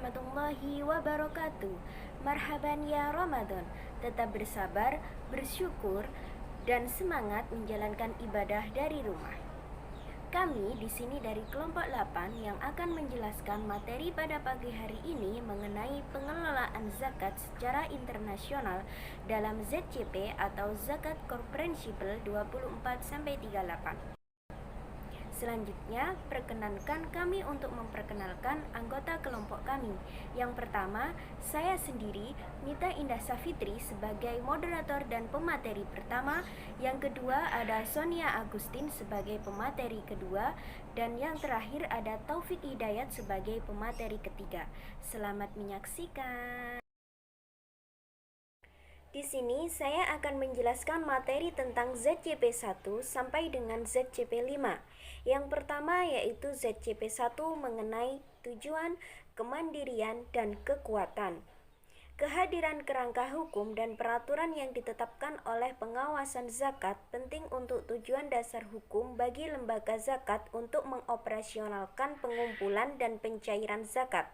warahmatullahi wabarakatuh. Marhaban ya Ramadan. Tetap bersabar, bersyukur, dan semangat menjalankan ibadah dari rumah. Kami di sini dari kelompok 8 yang akan menjelaskan materi pada pagi hari ini mengenai pengelolaan zakat secara internasional dalam ZCP atau Zakat Comprehensible 24-38. Selanjutnya, perkenankan kami untuk memperkenalkan anggota kelompok kami. Yang pertama, saya sendiri, Mita Indah Safitri sebagai moderator dan pemateri pertama. Yang kedua ada Sonia Agustin sebagai pemateri kedua. Dan yang terakhir ada Taufik Hidayat sebagai pemateri ketiga. Selamat menyaksikan. Di sini saya akan menjelaskan materi tentang ZCP 1 sampai dengan ZCP 5. Yang pertama yaitu ZCP 1 mengenai tujuan, kemandirian, dan kekuatan. Kehadiran kerangka hukum dan peraturan yang ditetapkan oleh pengawasan zakat penting untuk tujuan dasar hukum bagi lembaga zakat untuk mengoperasionalkan pengumpulan dan pencairan zakat.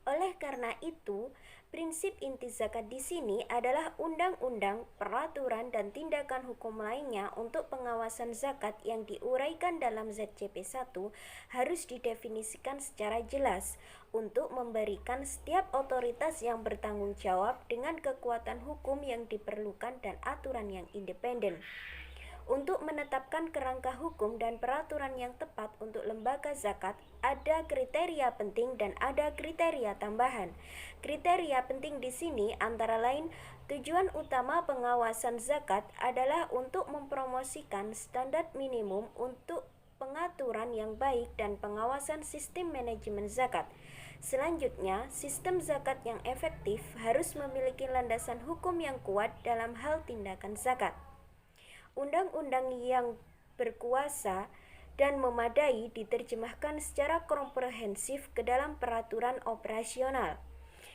Oleh karena itu, prinsip inti zakat di sini adalah undang-undang, peraturan, dan tindakan hukum lainnya untuk pengawasan zakat yang diuraikan dalam ZCP 1 harus didefinisikan secara jelas untuk memberikan setiap otoritas yang bertanggung jawab dengan kekuatan hukum yang diperlukan dan aturan yang independen. Untuk menetapkan kerangka hukum dan peraturan yang tepat untuk lembaga zakat, ada kriteria penting dan ada kriteria tambahan. Kriteria penting di sini antara lain, tujuan utama pengawasan zakat adalah untuk mempromosikan standar minimum untuk pengaturan yang baik dan pengawasan sistem manajemen zakat. Selanjutnya, sistem zakat yang efektif harus memiliki landasan hukum yang kuat dalam hal tindakan zakat. Undang-undang yang berkuasa dan memadai diterjemahkan secara komprehensif ke dalam peraturan operasional.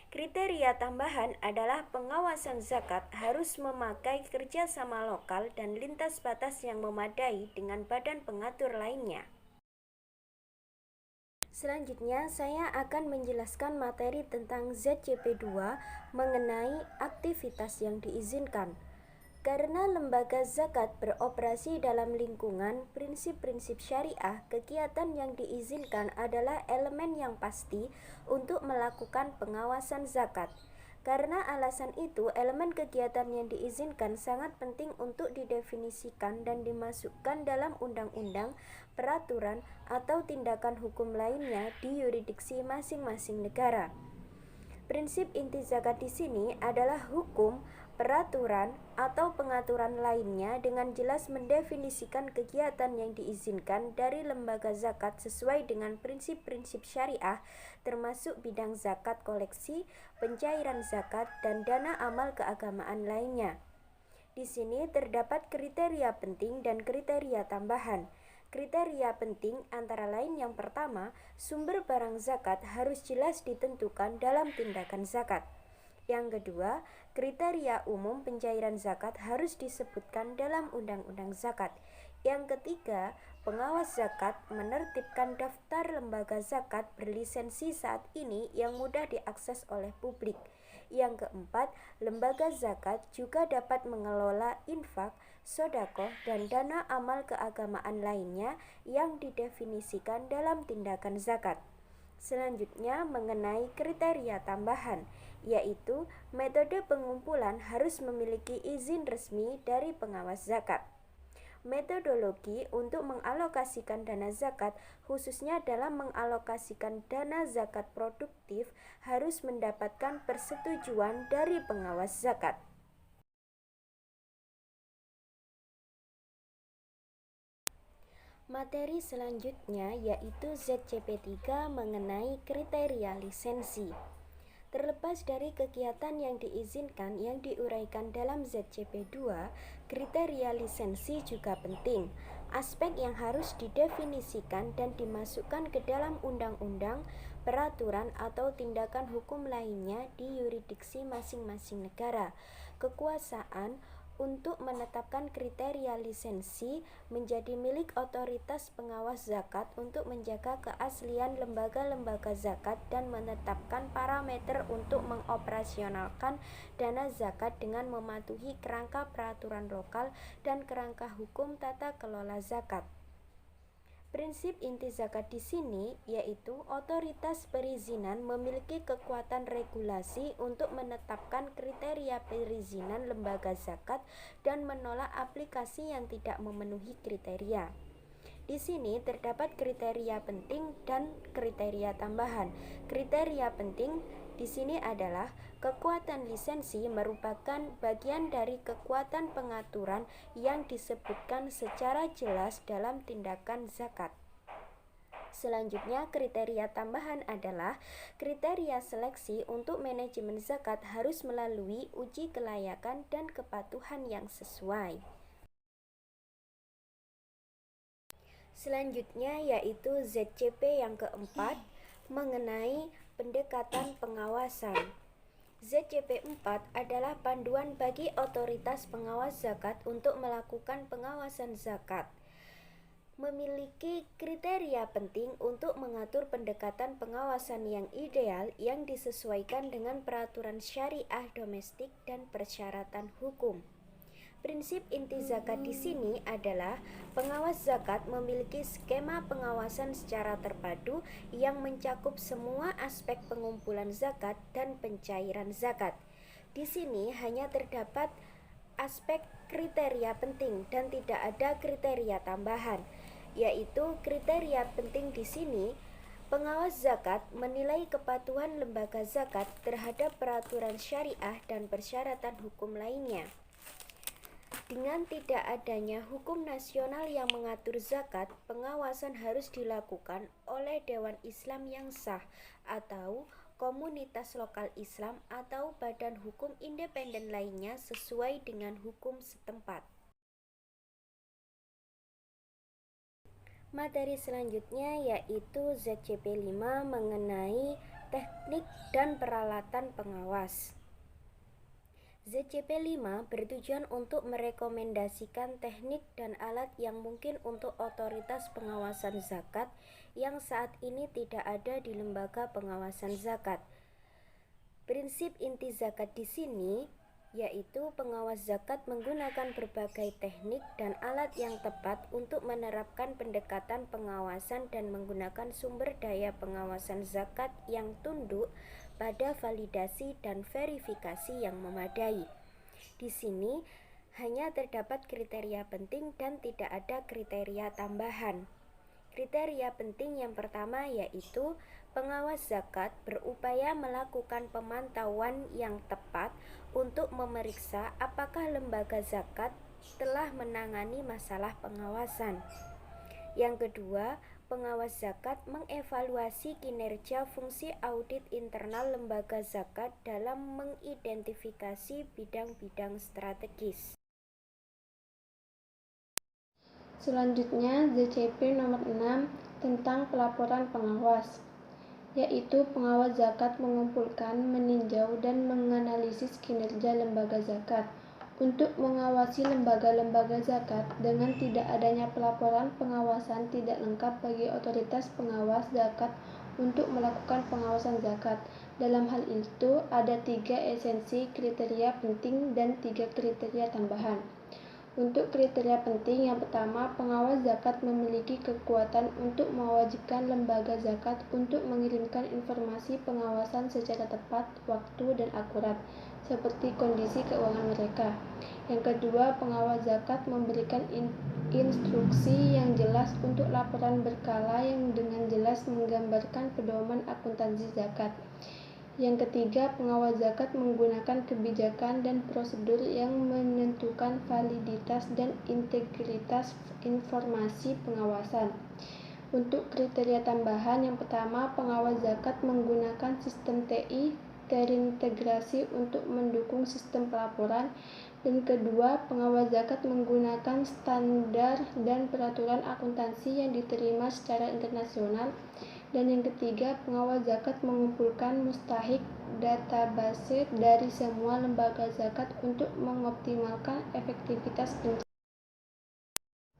Kriteria tambahan adalah pengawasan zakat harus memakai kerjasama lokal dan lintas batas yang memadai dengan badan pengatur lainnya. Selanjutnya, saya akan menjelaskan materi tentang ZCP 2 mengenai aktivitas yang diizinkan. Karena lembaga zakat beroperasi dalam lingkungan prinsip-prinsip syariah, kegiatan yang diizinkan adalah elemen yang pasti untuk melakukan pengawasan zakat. Karena alasan itu, elemen kegiatan yang diizinkan sangat penting untuk didefinisikan dan dimasukkan dalam undang-undang, peraturan, atau tindakan hukum lainnya di yurisdiksi masing-masing negara. Prinsip inti zakat di sini adalah hukum, peraturan, atau pengaturan lainnya dengan jelas mendefinisikan kegiatan yang diizinkan dari lembaga zakat sesuai dengan prinsip-prinsip syariah, termasuk bidang zakat koleksi, pencairan zakat, dan dana amal keagamaan lainnya. Di sini terdapat kriteria penting dan kriteria tambahan. Kriteria penting antara lain yang pertama, sumber barang zakat harus jelas ditentukan dalam tindakan zakat. Yang kedua, kriteria umum pencairan zakat harus disebutkan dalam undang-undang zakat. Yang ketiga, pengawas zakat menertibkan daftar lembaga zakat berlisensi saat ini yang mudah diakses oleh publik. Yang keempat, lembaga zakat juga dapat mengelola infak, sedekah, dan dana amal keagamaan lainnya yang didefinisikan dalam tindakan zakat. Selanjutnya mengenai kriteria tambahan, yaitu metode pengumpulan harus memiliki izin resmi dari pengawas zakat. Metodologi untuk mengalokasikan dana zakat, khususnya dalam mengalokasikan dana zakat produktif, harus mendapatkan persetujuan dari pengawas zakat. Materi selanjutnya yaitu ZCP 3 mengenai kriteria lisensi. Terlepas dari kegiatan yang diizinkan yang diuraikan dalam ZCP 2, kriteria lisensi juga penting. Aspek yang harus didefinisikan dan dimasukkan ke dalam undang-undang, peraturan, atau tindakan hukum lainnya di yurisdiksi masing-masing negara. Kekuasaan, untuk menetapkan kriteria lisensi menjadi milik otoritas pengawas zakat untuk menjaga keaslian lembaga-lembaga zakat dan menetapkan parameter untuk mengoperasionalkan dana zakat dengan mematuhi kerangka peraturan lokal dan kerangka hukum tata kelola zakat. Prinsip inti zakat di sini yaitu otoritas perizinan memiliki kekuatan regulasi untuk menetapkan kriteria perizinan lembaga zakat dan menolak aplikasi yang tidak memenuhi kriteria. Di sini terdapat kriteria penting dan kriteria tambahan. Kriteria penting di sini adalah kekuatan lisensi merupakan bagian dari kekuatan pengaturan yang disebutkan secara jelas dalam tindakan zakat. Selanjutnya, kriteria tambahan adalah kriteria seleksi untuk manajemen zakat harus melalui uji kelayakan dan kepatuhan yang sesuai. Selanjutnya yaitu ZCP yang keempat mengenai pendekatan pengawasan. ZCP 4 adalah panduan bagi otoritas pengawas zakat untuk melakukan pengawasan zakat. Memiliki kriteria penting untuk mengatur pendekatan pengawasan yang ideal yang disesuaikan dengan peraturan syariah domestik dan persyaratan hukum. Prinsip inti zakat di sini adalah pengawas zakat memiliki skema pengawasan secara terpadu yang mencakup semua aspek pengumpulan zakat dan pencairan zakat. Di sini hanya terdapat aspek kriteria penting dan tidak ada kriteria tambahan, yaitu kriteria penting di sini. Pengawas zakat menilai kepatuhan lembaga zakat terhadap peraturan syariah dan persyaratan hukum lainnya. Dengan tidak adanya hukum nasional yang mengatur zakat, pengawasan harus dilakukan oleh Dewan Islam yang sah atau komunitas lokal Islam atau badan hukum independen lainnya sesuai dengan hukum setempat. Materi selanjutnya yaitu ZCP 5 mengenai teknik dan peralatan pengawas. ZCP 5 bertujuan untuk merekomendasikan teknik dan alat yang mungkin untuk otoritas pengawasan zakat yang saat ini tidak ada di lembaga pengawasan zakat. Prinsip inti zakat di sini yaitu pengawas zakat menggunakan berbagai teknik dan alat yang tepat untuk menerapkan pendekatan pengawasan dan menggunakan sumber daya pengawasan zakat yang tunduk pada validasi dan verifikasi yang memadai. Di sini hanya terdapat kriteria penting dan tidak ada kriteria tambahan. Kriteria penting yang pertama yaitu pengawas zakat berupaya melakukan pemantauan yang tepat untuk memeriksa apakah lembaga zakat telah menangani masalah pengawasan. Yang kedua, pengawas zakat mengevaluasi kinerja fungsi audit internal lembaga zakat dalam mengidentifikasi bidang-bidang strategis. Selanjutnya, ZCP nomor 6 tentang pelaporan pengawas, yaitu pengawas zakat mengumpulkan, meninjau, dan menganalisis kinerja lembaga zakat. Untuk mengawasi lembaga-lembaga zakat dengan tidak adanya pelaporan pengawasan tidak lengkap bagi otoritas pengawas zakat untuk melakukan pengawasan zakat. Dalam hal itu, ada 3 esensi kriteria penting dan 3 kriteria tambahan. Untuk kriteria penting, yang pertama, pengawas zakat memiliki kekuatan untuk mewajibkan lembaga zakat untuk mengirimkan informasi pengawasan secara tepat, waktu, dan akurat, seperti kondisi keuangan mereka. Yang kedua, pengawas zakat memberikan instruksi yang jelas untuk laporan berkala yang dengan jelas menggambarkan pedoman akuntansi zakat. Yang ketiga, pengawas zakat menggunakan kebijakan dan prosedur yang menentukan validitas dan integritas informasi pengawasan. Untuk kriteria tambahan, yang pertama, pengawas zakat menggunakan sistem TI terintegrasi untuk mendukung sistem pelaporan. Dan kedua, pengawas zakat menggunakan standar dan peraturan akuntansi yang diterima secara internasional. Dan yang ketiga, pengawal zakat mengumpulkan mustahik database dari semua lembaga zakat untuk mengoptimalkan efektivitas pencairan.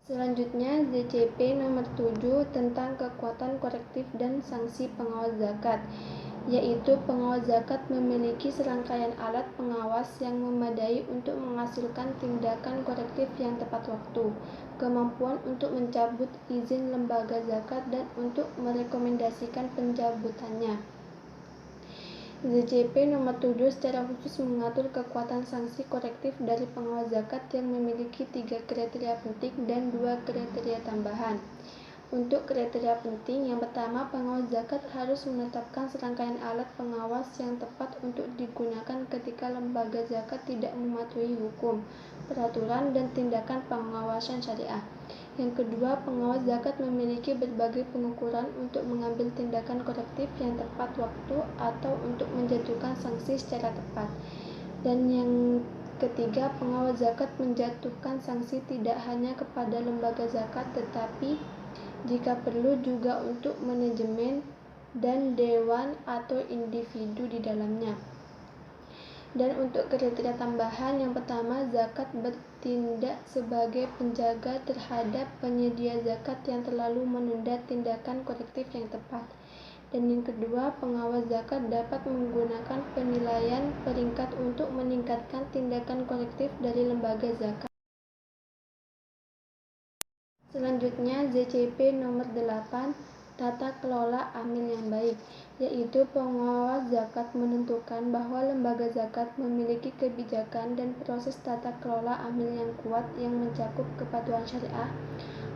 Selanjutnya, ZCP nomor 7 tentang kekuatan korektif dan sanksi pengawas zakat, yaitu pengawas zakat memiliki serangkaian alat pengawas yang memadai untuk menghasilkan tindakan korektif yang tepat waktu, kemampuan untuk mencabut izin lembaga zakat dan untuk merekomendasikan pencabutannya. ZCP nomor 7 secara khusus mengatur kekuatan sanksi korektif dari pengawas zakat yang memiliki 3 kriteria penting dan 2 kriteria tambahan. Untuk kriteria penting, yang pertama, pengawas zakat harus menetapkan serangkaian alat pengawas yang tepat untuk digunakan ketika lembaga zakat tidak mematuhi hukum, peraturan, dan tindakan pengawasan syariah. Yang kedua, pengawas zakat memiliki berbagai pengukuran untuk mengambil tindakan korektif yang tepat waktu atau untuk menjatuhkan sanksi secara tepat. Dan yang ketiga, pengawas zakat menjatuhkan sanksi tidak hanya kepada lembaga zakat tetapi jika perlu juga untuk manajemen dan dewan atau individu di dalamnya. Dan untuk kriteria tambahan, yang pertama, zakat bertindak sebagai penjaga terhadap penyedia zakat yang terlalu menunda tindakan korektif yang tepat. Dan yang kedua, pengawas zakat dapat menggunakan penilaian peringkat untuk meningkatkan tindakan korektif dari lembaga zakat. Selanjutnya, ZCP nomor 8 tata kelola amil yang baik, yaitu pengawas zakat menentukan bahwa lembaga zakat memiliki kebijakan dan proses tata kelola amil yang kuat yang mencakup kepatuhan syariah,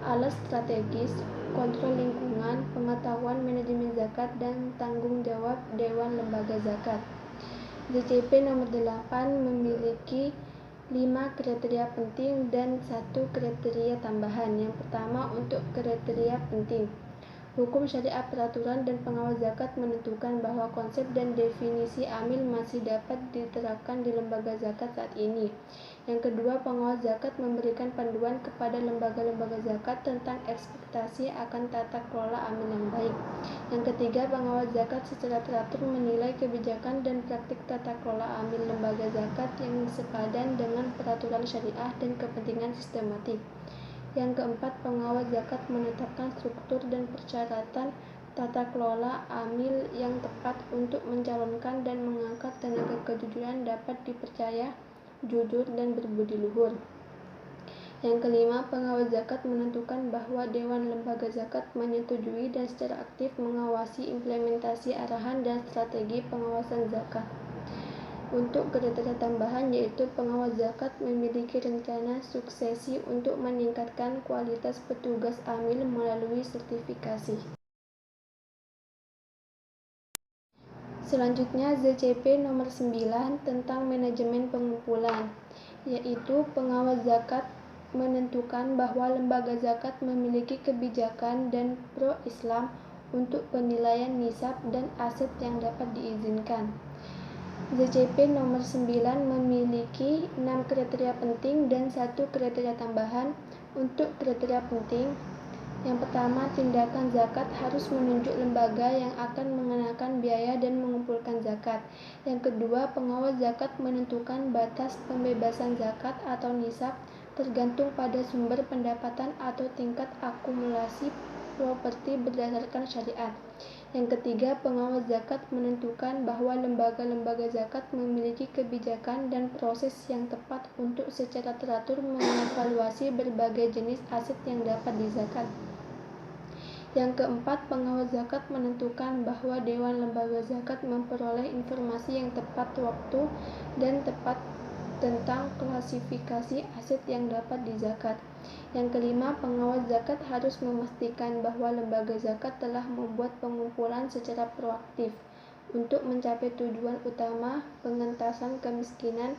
alat strategis, kontrol lingkungan, pengetahuan manajemen zakat, dan tanggung jawab dewan lembaga zakat. ZCP nomor 8 memiliki 5 kriteria penting dan 1 kriteria tambahan. Yang pertama, untuk kriteria penting, hukum syariah, peraturan, dan pengawas zakat menentukan bahwa konsep dan definisi amil masih dapat diterapkan di lembaga zakat saat ini. Yang kedua, pengawas zakat memberikan panduan kepada lembaga-lembaga zakat tentang ekspektasi akan tata kelola amil yang baik. Yang ketiga, pengawas zakat secara teratur menilai kebijakan dan praktik tata kelola amil lembaga zakat yang sepadan dengan peraturan syariah dan kepentingan sistematik. Yang keempat, pengawas zakat menetapkan struktur dan persyaratan tata kelola amil yang tepat untuk mencalonkan dan mengangkat tenaga kejujuran dapat dipercaya, jujur, dan berbudi luhur. Yang kelima, pengawas zakat menentukan bahwa Dewan Lembaga Zakat menyetujui dan secara aktif mengawasi implementasi arahan dan strategi pengawasan zakat. Untuk kriteria tambahan, yaitu pengawas zakat memiliki rencana suksesi untuk meningkatkan kualitas petugas amil melalui sertifikasi. Selanjutnya, ZCP nomor 9 tentang manajemen pengumpulan, yaitu pengawas zakat menentukan bahwa lembaga zakat memiliki kebijakan dan pro-Islam untuk penilaian nisab dan aset yang dapat diizinkan. ZCP nomor 9 memiliki 6 kriteria penting dan 1 kriteria tambahan. Untuk kriteria penting, yang pertama, tindakan zakat harus menunjuk lembaga yang akan mengenakan biaya dan mengumpulkan zakat. Yang kedua, pengawas zakat menentukan batas pembebasan zakat atau nisab tergantung pada sumber pendapatan atau tingkat akumulasi properti berdasarkan syariat. Yang ketiga, pengawas zakat menentukan bahwa lembaga-lembaga zakat memiliki kebijakan dan proses yang tepat untuk secara teratur mengevaluasi berbagai jenis aset yang dapat dizakat. Yang keempat, pengawas zakat menentukan bahwa Dewan Lembaga Zakat memperoleh informasi yang tepat waktu dan tepat tentang klasifikasi aset yang dapat dizakat. Yang kelima, pengawas zakat harus memastikan bahwa lembaga zakat telah membuat pengumpulan secara proaktif untuk mencapai tujuan utama pengentasan kemiskinan.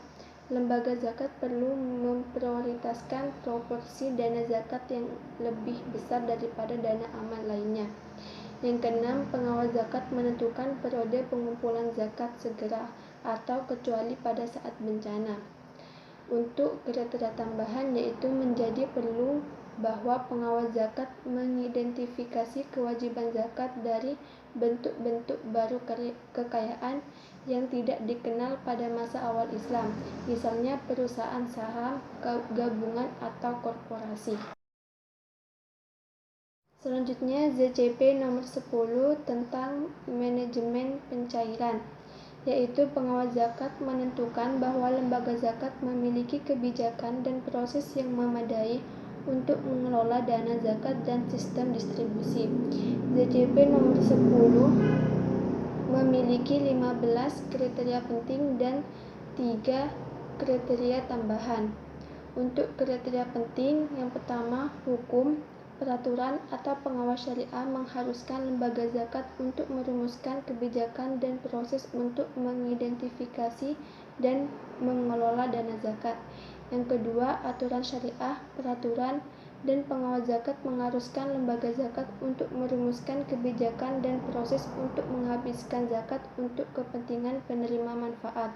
Lembaga zakat perlu memprioritaskan proporsi dana zakat yang lebih besar daripada dana amal lainnya. Yang keenam, pengawas zakat menentukan periode pengumpulan zakat segera atau kecuali pada saat bencana. Untuk kriteria tambahan yaitu menjadi perlu bahwa pengawas zakat mengidentifikasi kewajiban zakat dari bentuk-bentuk baru kekayaan yang tidak dikenal pada masa awal Islam, misalnya perusahaan saham, gabungan atau korporasi. Selanjutnya ZCP nomor 10 tentang manajemen pencairan, yaitu pengawas zakat menentukan bahwa lembaga zakat memiliki kebijakan dan proses yang memadai untuk mengelola dana zakat dan sistem distribusi. ZCP nomor 10 memiliki 15 kriteria penting dan 3 kriteria tambahan. Untuk kriteria penting, yang pertama, hukum, peraturan atau pengawas syariah mengharuskan lembaga zakat untuk merumuskan kebijakan dan proses untuk mengidentifikasi dan mengelola dana zakat. Yang kedua, aturan syariah, peraturan, dan pengawas zakat mengharuskan lembaga zakat untuk merumuskan kebijakan dan proses untuk menghabiskan zakat untuk kepentingan penerima manfaat.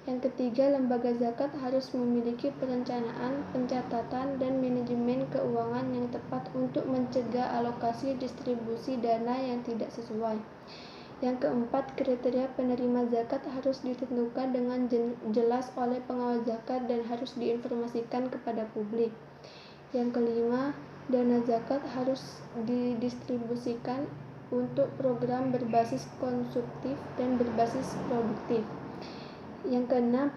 Yang ketiga, lembaga zakat harus memiliki perencanaan, pencatatan, dan manajemen keuangan yang tepat untuk mencegah alokasi distribusi dana yang tidak sesuai. Yang keempat, kriteria penerima zakat harus ditentukan dengan jelas oleh pengawas zakat dan harus diinformasikan kepada publik. Yang kelima, dana zakat harus didistribusikan untuk program berbasis konsumtif dan berbasis produktif. Yang keenam,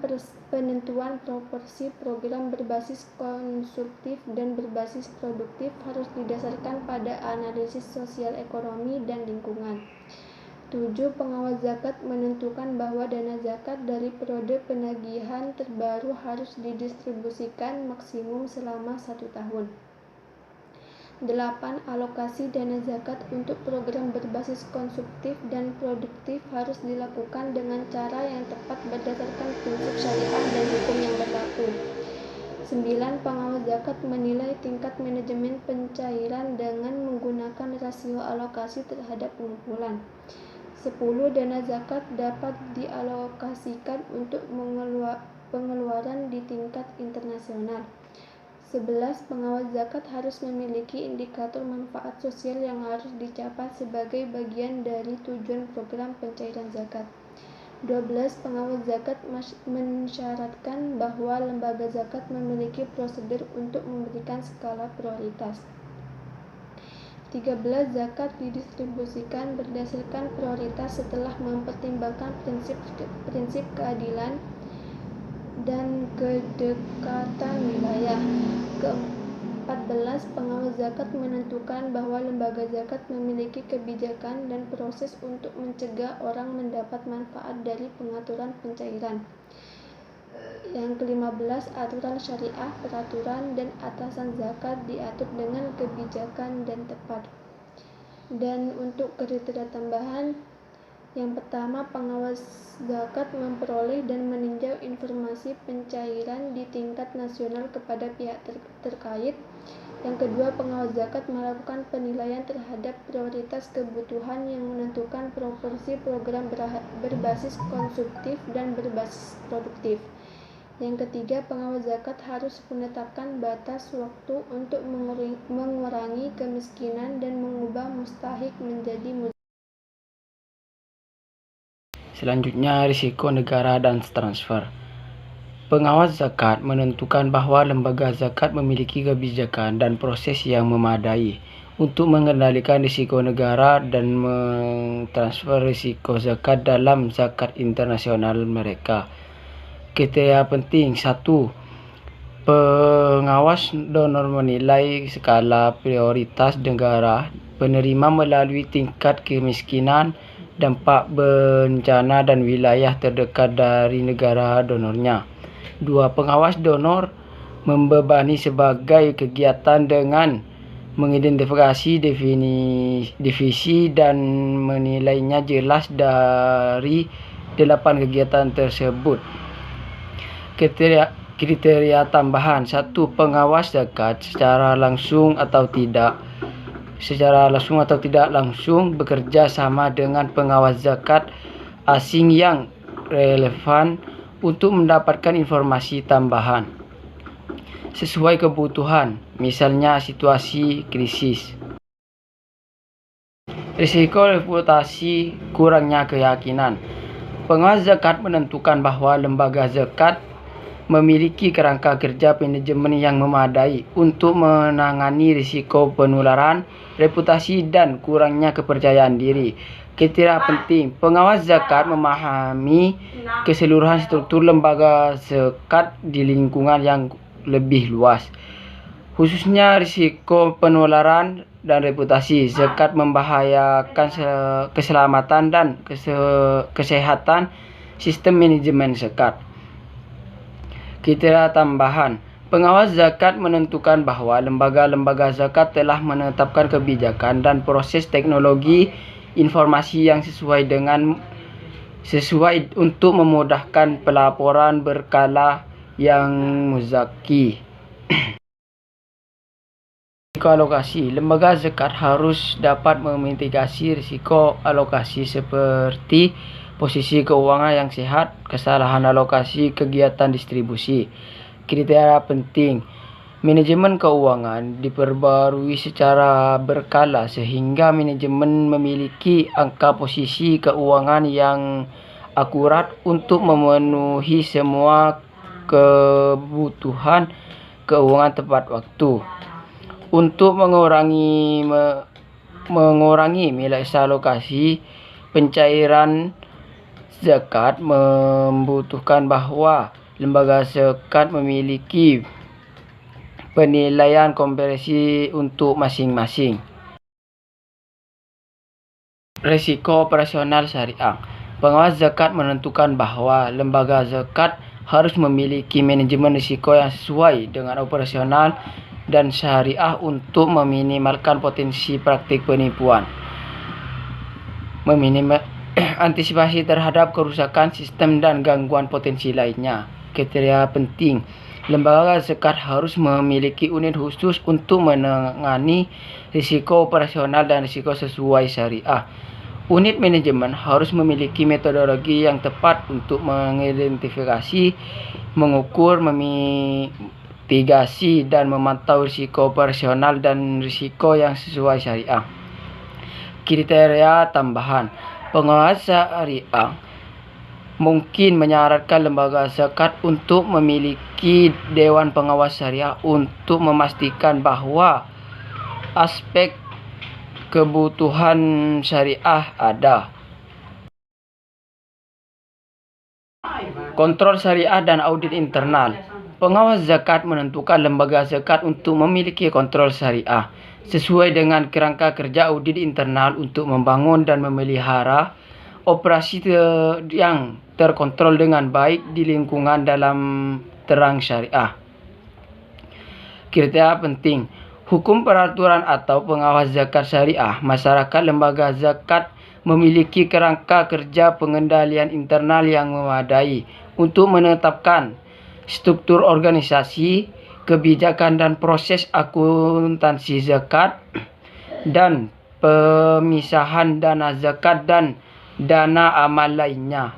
penentuan proporsi program berbasis konsumtif dan berbasis produktif harus didasarkan pada analisis sosial ekonomi dan lingkungan. 7. Pengawas zakat menentukan bahwa dana zakat dari periode penagihan terbaru harus didistribusikan maksimum selama 1 tahun. 8. Alokasi dana zakat untuk program berbasis konsumtif dan produktif harus dilakukan dengan cara yang tepat berdasarkan prinsip syariah dan hukum yang berlaku. 9. Pengawas zakat menilai tingkat manajemen pencairan dengan menggunakan rasio alokasi terhadap pengumpulan. 10. Dana zakat dapat dialokasikan untuk pengeluaran di tingkat internasional. 11. Pengawas zakat harus memiliki indikator manfaat sosial yang harus dicapai sebagai bagian dari tujuan program pencairan zakat. 12. Pengawas zakat mensyaratkan bahwa lembaga zakat memiliki prosedur untuk memberikan skala prioritas. 13. Zakat didistribusikan berdasarkan prioritas setelah mempertimbangkan prinsip keadilan dan kedekatan wilayah. Ke-14. Pengawas zakat menentukan bahwa lembaga zakat memiliki kebijakan dan proses untuk mencegah orang mendapat manfaat dari pengaturan pencairan. Yang ke-15. Aturan syariah, peraturan, dan atasan zakat diatur dengan kebijakan dan tepat. Dan untuk kriteria tambahan, yang pertama, pengawas zakat memperoleh dan meninjau informasi pencairan di tingkat nasional kepada pihak terkait. Yang kedua, pengawas zakat melakukan penilaian terhadap prioritas kebutuhan yang menentukan proporsi program berbasis konsumtif dan berbasis produktif. Yang ketiga, pengawas zakat harus menetapkan batas waktu untuk mengurangi kemiskinan dan mengubah mustahik menjadi mujib. Selanjutnya, risiko negara dan transfer. Pengawas zakat menentukan bahwa lembaga zakat memiliki kebijakan dan proses yang memadai untuk mengendalikan risiko negara dan mentransfer risiko zakat dalam zakat internasional mereka. Kriteria penting. 1. Pengawas donor menilai skala prioritas negara penerima melalui tingkat kemiskinan, dampak bencana dan wilayah terdekat dari negara donornya. 2. Pengawas donor membebani sebagai kegiatan dengan mengidentifikasi divisi dan menilainya jelas dari 8 kegiatan tersebut. Kriteria tambahan. 1. Pengawas zakat secara langsung atau tidak langsung bekerja sama dengan pengawas zakat asing yang relevan untuk mendapatkan informasi tambahan sesuai kebutuhan, misalnya situasi krisis. Risiko reputasi kurangnya keyakinan. Pengawas zakat menentukan bahwa lembaga zakat memiliki kerangka kerja manajemen yang memadai untuk menangani risiko penularan, reputasi, dan kurangnya kepercayaan diri. Kriteria penting, pengawas zakat memahami keseluruhan struktur lembaga zakat di lingkungan yang lebih luas, khususnya risiko penularan dan reputasi. Zakat membahayakan keselamatan dan kesehatan sistem manajemen zakat. Kriteria tambahan, pengawas zakat menentukan bahwa lembaga-lembaga zakat telah menetapkan kebijakan dan proses teknologi informasi yang sesuai untuk memudahkan pelaporan berkala yang muzaki. Risiko alokasi, lembaga zakat harus dapat memitigasi risiko alokasi seperti posisi keuangan yang sehat, kesalahan alokasi, kegiatan distribusi. Kriteria penting, manajemen keuangan diperbarui secara berkala sehingga manajemen memiliki angka posisi keuangan yang akurat untuk memenuhi semua kebutuhan keuangan tepat waktu. Untuk mengurangi misalokasi pencairan zakat membutuhkan bahwa lembaga zakat memiliki penilaian komparasi untuk masing-masing. Risiko operasional syariah. Pengawas zakat menentukan bahwa lembaga zakat harus memiliki manajemen risiko yang sesuai dengan operasional dan syariah untuk meminimalkan potensi praktik penipuan. Antisipasi terhadap kerusakan sistem dan gangguan potensi lainnya. Kriteria penting, lembaga zakat harus memiliki unit khusus untuk menangani risiko operasional dan risiko sesuai syariah. Unit manajemen harus memiliki metodologi yang tepat untuk mengidentifikasi, mengukur, mitigasi, dan memantau risiko operasional dan risiko yang sesuai syariah. Kriteria tambahan, pengawas syariah mungkin menyarankan lembaga zakat untuk memiliki dewan pengawas syariah untuk memastikan bahwa aspek kebutuhan syariah ada. Kontrol syariah dan audit internal. Pengawas zakat menentukan lembaga zakat untuk memiliki kontrol syariah sesuai dengan kerangka kerja audit internal untuk membangun dan memelihara operasi yang terkontrol dengan baik di lingkungan dalam terang syariah. Kriteria penting, hukum peraturan atau pengawas zakat syariah. Masyarakat lembaga zakat memiliki kerangka kerja pengendalian internal yang memadai untuk menetapkan struktur organisasi, kebijakan dan proses akuntansi zakat, dan pemisahan dana zakat dan dana amal lainnya.